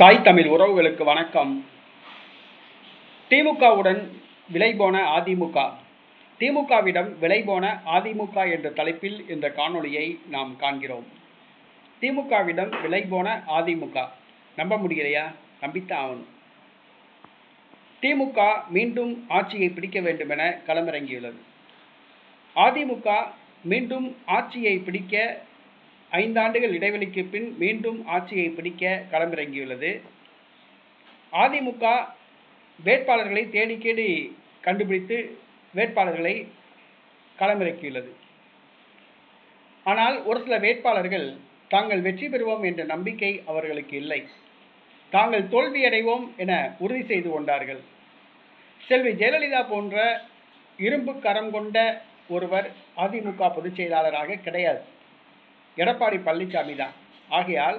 தாய் தமிழ் உறவுகளுக்கு வணக்கம். திமுகவுடன் விலைபோன அதிமுக. திமுகவிடம் விலைபோன அதிமுக என்ற தலைப்பில் இந்த காணொளியை நாம் காண்கிறோம். திமுகவிடம் விலைபோன அதிமுக. நம்ப முடியலையா? நம்பித்தான் ஆகணும். திமுக மீண்டும் ஆட்சியை பிடிக்க வேண்டும் என களமிறங்கியுள்ளது. அதிமுக மீண்டும் ஆட்சியை பிடிக்க 5 ஆண்டுகள் இடைவெளிக்கு பின் மீண்டும் ஆட்சியை பிடிக்க களமிறங்கியுள்ளது. அதிமுக வேட்பாளர்களை தேடி கண்டுபிடித்து வேட்பாளர்களை களமிறக்கியுள்ளது. ஆனால் ஒரு சில வேட்பாளர்கள் தாங்கள் வெற்றி பெறுவோம் என்ற நம்பிக்கை அவர்களுக்கு இல்லை. தாங்கள் தோல்வியடைவோம் என உறுதி செய்து கொண்டார்கள். செல்வி ஜெயலலிதா போன்ற இரும்பு கரம் கொண்ட ஒருவர் அதிமுக பொதுச் செயலாளராக கிடையாது. எடப்பாடி பழனிசாமி தான். ஆகையால்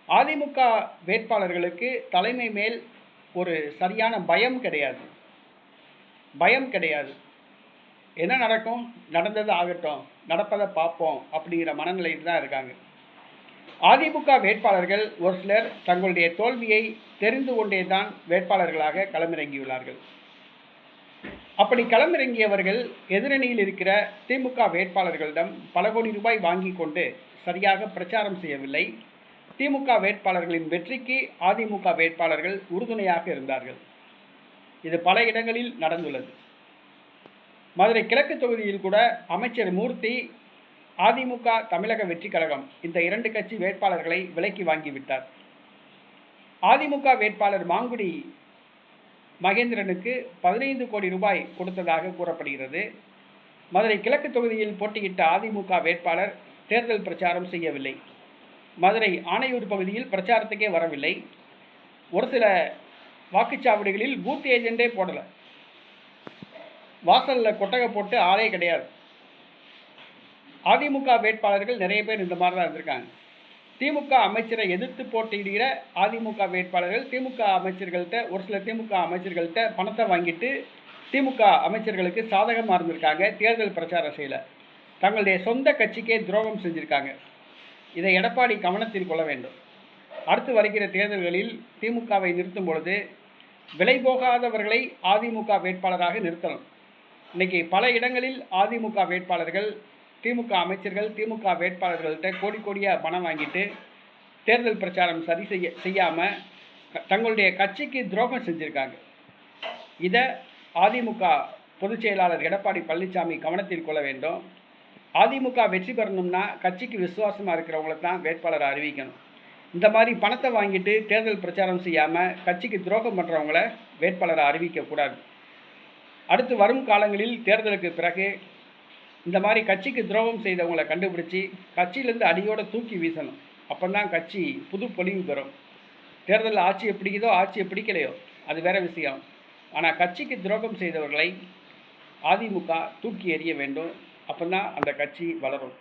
அதிமுக வேட்பாளர்களுக்கு தலைமை மேல் ஒரு சரியான பயம் கிடையாது. என்ன நடக்கும், நடந்தது ஆகட்டும், நடப்பதை பார்ப்போம் அப்படிங்கிற மனநிலையில் தான் இருக்காங்க. அதிமுக வேட்பாளர்கள் ஒரு சிலர் தங்களுடைய தோல்வியை தெரிந்து கொண்டே தான் வேட்பாளர்களாக களமிறங்கியுள்ளார்கள். அப்படி களமிறங்கியவர்கள் எதிரணியில் இருக்கிற திமுக வேட்பாளர்களிடம் பல கோடி ரூபாய் வாங்கி கொண்டு சரியாக பிரச்சாரம் செய்யவில்லை. திமுக வேட்பாளர்களின் வெற்றிக்கு அதிமுக வேட்பாளர்கள் உறுதுணையாக இருந்தார்கள். இது பல இடங்களில் நடந்துள்ளது. மதுரை கிழக்கு தொகுதியில் கூட அமைச்சர் மூர்த்தி அதிமுக தமிழக வெற்றி கழகம் இந்த 2 கட்சி வேட்பாளர்களை விலைக்கு வாங்கிவிட்டார். அதிமுக வேட்பாளர் மாங்குடி மகேந்திரனுக்கு 15 கோடி ரூபாய் கொடுத்ததாக கூறப்படுகிறது. மதுரை கிழக்கு தொகுதியில் போட்டியிட்ட அதிமுக வேட்பாளர் தேர்தல் பிரச்சாரம் செய்யவில்லை. மதுரை ஆணையூர் பகுதியில் பிரச்சாரத்துக்கே வரவில்லை. ஒரு சில வாக்குச்சாவடிகளில் பூத் ஏஜெண்டே போடலை. வாசலில் கொட்டகை போட்டு ஆளே கிடையாது. அதிமுக வேட்பாளர்கள் நிறைய பேர் இந்த மாதிரி தான் இருந்திருக்காங்க. திமுக அமைச்சரை எதிர்த்து போட்டியிடுகிற அதிமுக வேட்பாளர்கள் ஒரு சில திமுக அமைச்சர்கள்ட்ட பணத்தை வாங்கிட்டு திமுக அமைச்சர்களுக்கு சாதகமாக இருந்திருக்காங்க. தேர்தல் பிரச்சாரம் செய்யலை. தங்களுடைய சொந்த கட்சிக்கே துரோகம் செஞ்சுருக்காங்க. இதை எடப்பாடி கவனத்தில் கொள்ள வேண்டும். அடுத்து வருகிற தேர்தல்களில் திமுகவை நிறுத்தும் பொழுது விலை போகாதவர்களை அதிமுக வேட்பாளராக நிறுத்தணும். இன்றைக்கி பல இடங்களில் அதிமுக வேட்பாளர்கள் திமுக அமைச்சர்கள் திமுக வேட்பாளர்கள்ட்ட கோடியாக பணம் வாங்கிட்டு தேர்தல் பிரச்சாரம் செய்யாமல் தங்களுடைய கட்சிக்கு துரோகம் செஞ்சுருக்காங்க. இதை அதிமுக பொதுச் செயலாளர் எடப்பாடி பழனிசாமி கவனத்தில் கொள்ள வேண்டும். அதிமுக வெற்றி பெறணும்னா கட்சிக்கு விசுவாசமாக இருக்கிறவங்கள தான் வேட்பாளரை அறிவிக்கணும். இந்த மாதிரி பணத்தை வாங்கிட்டு தேர்தல் பிரச்சாரம் செய்யாமல் கட்சிக்கு துரோகம் பண்ணுறவங்கள வேட்பாளரை அறிவிக்கக்கூடாது. அடுத்து வரும் காலங்களில் தேர்தலுக்கு பிறகு இந்த மாதிரி கட்சிக்கு துரோகம் செய்தவங்களை கண்டுபிடிச்சி கட்சியிலேருந்து அடியோடு தூக்கி வீசணும். அப்போ தான் கட்சி புது பொலிவு பெறும். தேர்தலில் ஆட்சியை பிடிக்குதோ ஆட்சியை பிடிக்கலையோ அது வேறு விஷயம். ஆனால் கட்சிக்கு துரோகம் செய்தவர்களை அதிமுக தூக்கி எறிய வேண்டும். அப்போ தான் அந்த கட்சி வளரும்.